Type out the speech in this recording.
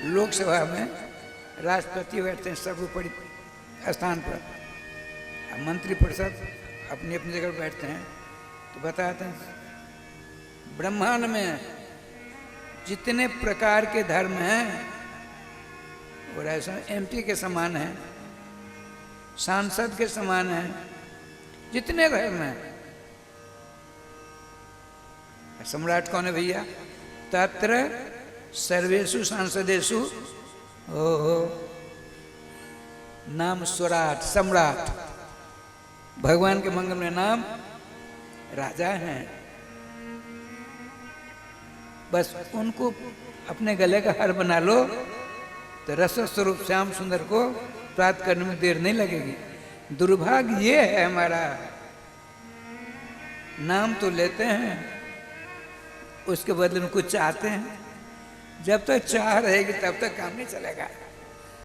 लोकसभा में राष्ट्रपति बैठते हैं सर्वोपरि स्थान पर, मंत्रिपरिषद अपनी अपनी जगह बैठते हैं, तो बताते हैं ब्रह्मांड में जितने प्रकार के धर्म हैं और ऐसा एमपी के समान है, सांसद के समान है, जितने धर्म हैं। सम्राट कौन है भैया? तत्र सर्वेषु सांसदेषु ओहो नाम स्वराट, सम्राट। भगवान के मंगल में नाम राजा हैं। बस उनको अपने गले का हार बना लो तो रस स्वरूप श्याम सुंदर को प्राप्त करने में देर नहीं लगेगी। दुर्भाग्य ये है हमारा, नाम तो लेते हैं, उसके बदले में कुछ चाहते हैं। जब तक चाह रहेगी तब तक काम नहीं चलेगा।